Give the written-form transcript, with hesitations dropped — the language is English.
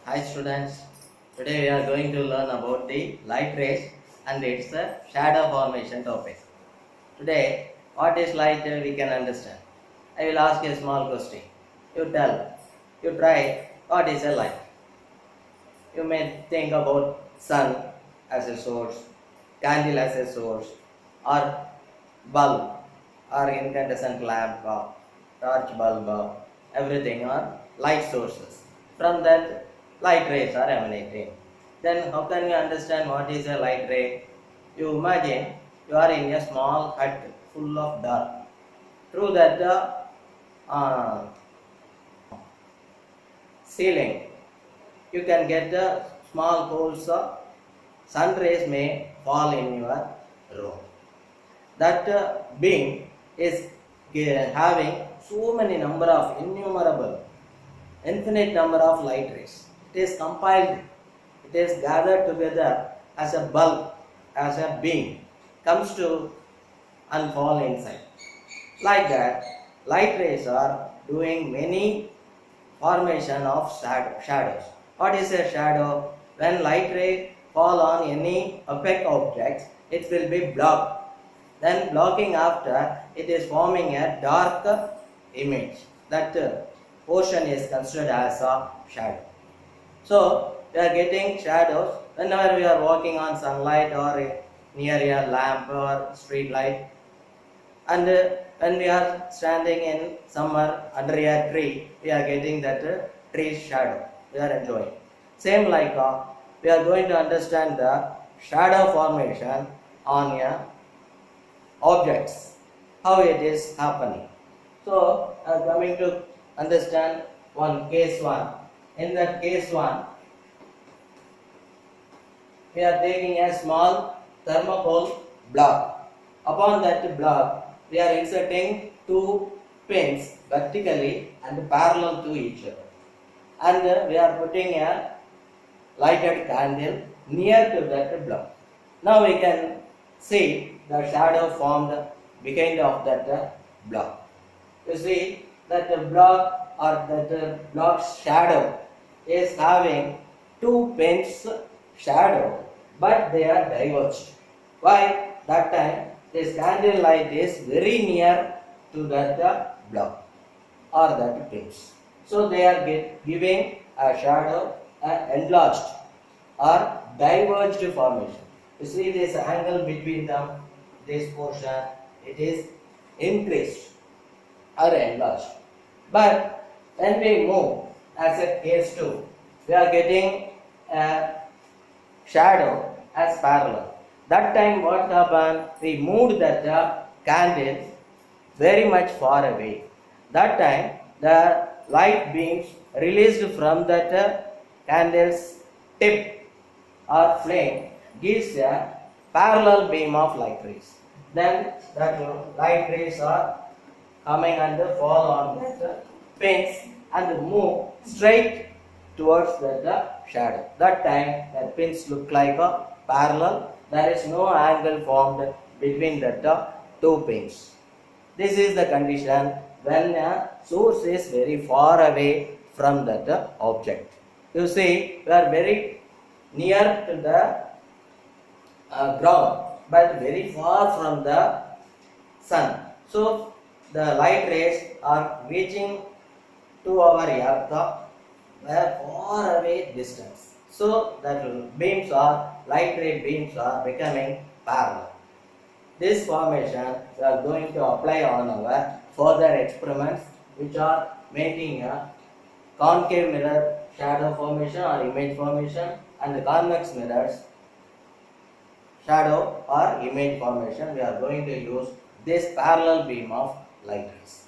Hi students, today we are going to learn about the light rays and its shadow formation topic. Today, what is light we can understand. I will ask you a small question. You try, what is a light? You may think about sun as a source, candle as a source, or bulb, or incandescent lamp, or torch bulb, or everything are light sources. From that, light rays are emanating. Then, how can you understand what is a light ray? You imagine you are in a small hut full of dark. Through that uh, ceiling, you can get the small holes of sun rays may fall in your room. That being is having so many number of innumerable, infinite number of light rays. It is compiled, it is gathered together as a bulb, as a beam, comes to and fall inside. Like that, light rays are doing many formation of shadows. What is a shadow? When light ray fall on any opaque object, it will be blocked. Then blocking after, it is forming a dark image. That portion is considered as a shadow. So we are getting shadows whenever we are walking on sunlight or near a lamp or street light. And when we are standing in summer under a tree, we are getting that tree shadow. We are enjoying. Same like we are going to understand the shadow formation on objects, how it is happening. So, coming to understand one case one. In that case one, we are taking a small thermocol block. Upon that block, we are inserting two pins vertically and parallel to each other. And we are putting a lighted candle near to that block. Now we can see the shadow formed behind of that block. You see that the block or that block's shadow is having two pins shadow, but they are diverged. Why? That time this candle light is very near to that block or that pins. So they are giving a shadow enlarged or diverged formation. You see this angle between them, this portion, it is increased or enlarged. But when we move as a case 2, we are getting a shadow as parallel. That time what happened? We moved that candle very much far away. That time the light beams released from that candle's tip or flame gives a parallel beam of light rays. Then that light rays are coming and fall on that pins and move straight towards that shadow. That time the pins look like a parallel. There is no angle formed between the two pins. This is the condition when a source is very far away from that object. You see, we are very near to the ground, but very far from the sun. So the light rays are reaching to our earth a far away distance. So that light ray beams are becoming parallel. This formation we are going to apply on our further experiments, which are making a concave mirror shadow formation or image formation and the convex mirrors shadow or image formation. We are going to use this parallel beam of light rays.